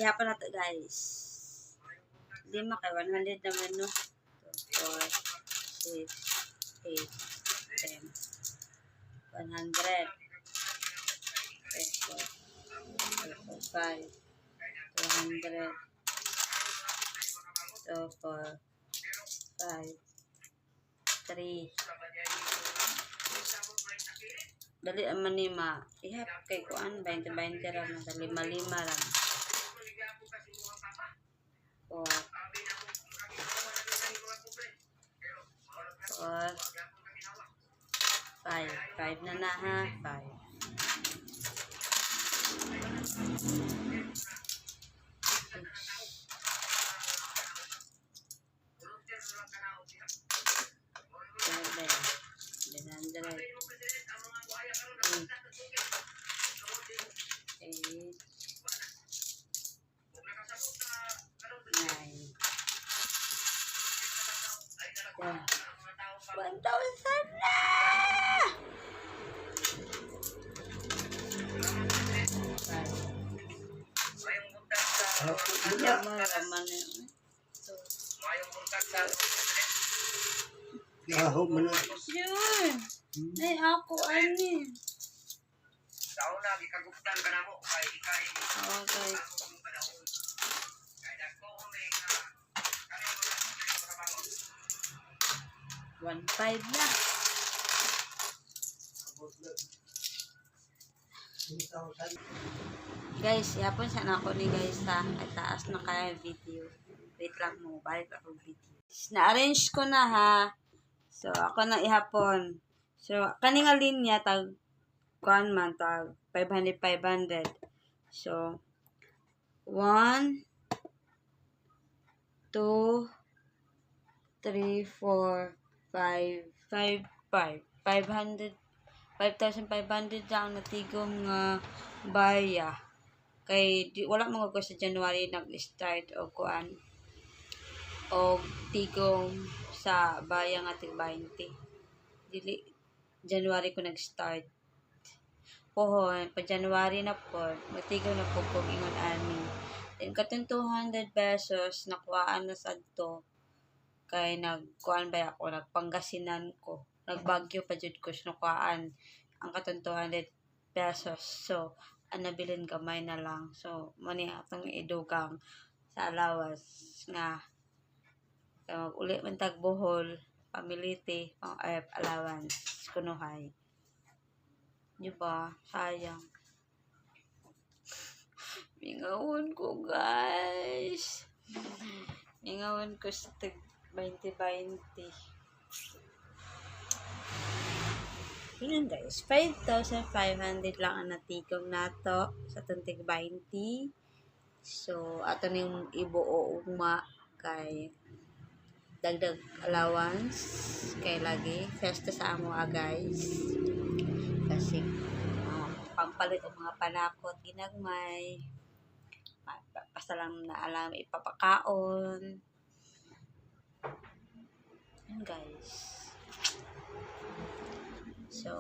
ihapon na to guys. 5 kay 100 naman no. 4, 6, 8, 10, 100 pesos. 5, 200, 2, 4, 5, 3. Dali naman ni ma. Ihap kay kuan 20-20 ra na 5-5 ra. 4, 5 na na ha. 5. Yeah. 1,000 na! Aho man na. Yun! Ay, ako, ani. Sao na, gikaguptan ka na mo. Kay ikay. Okay. 1,500 na. Guys, yapon siya na ako ni guys ha. Ay taas na kaya video. Wait lang mo, balik ako video. Na-arrange ko na ha. So, ako na ihapon. So, kaninga linya, tag, kuan man, tag, 500. So, 1, 2, 3, 4, 5, 500. 5,500 lang natigom nga baya. Kay wala mga ko sa January nag-start o kuan o tigom sa baya nga tig 20. Dili January ko nag-start. Pohon pa January na po, matigom na po kog ingon ani. Then katong 200 pesos nakuhaan na sadto kay nagkuan ba ako, nagpangasinan ko. Nagbagyo pa jud ko sinukaan ang katong 200 pesos. So, nabilin gamay na lang. So, mani atong idugang sa alawas nga uli man tag buhol, pamiliti, pang allowance, kunuhay. Diba? Sayang. Mingawon ko, guys. Mingawon ko sa 20-20. Yun guys, 5,500 lang ang natigom nato sa tuntig 20. So, ato ning ibuo ugma kay dagdag allowance kay lagi festa sa amo guys. Kasi pampalit ang mga panakot ginagmay. Basta lang na alam ipapakaon. Yun guys. So,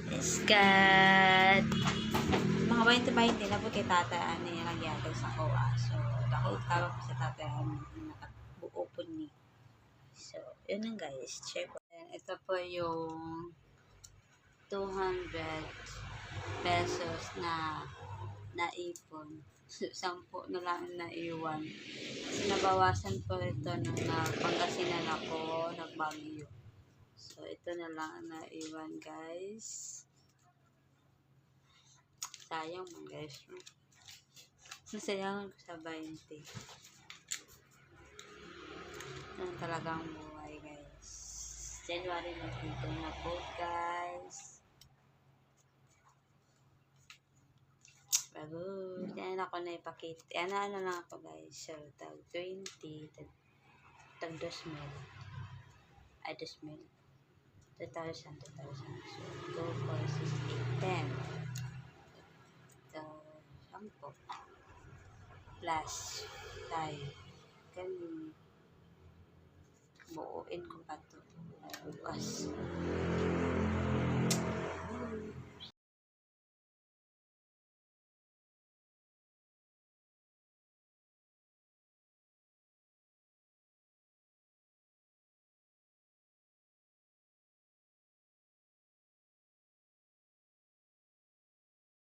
it's God. Mga 20-20 na po kay tatay ani nagyatag sa kuha. So, ako tawag ko sa tatay ani nakabuo po ni. So, yun lang guys. Check po. Ito po yung 200 pesos na naipon. 10 na lang na iwan. Kasi nabawasan po ito nung Pangasinan ako, nagbagyo. So, ito na lang na iwan, guys. Sayang mo, guys. Nasayang ko sa 20. Yan talagang buhay, guys. January na dito na po, guys. Bago. Yan ako na ipakita. Ano lang ako, guys. So, tag 20. Tag 2,000. Ay, 2,000. 2,000. So, 2, 4, 6, 8, 10. So, 10. Plus, 5. Ganun. Buuin ko pa ito. Bukas.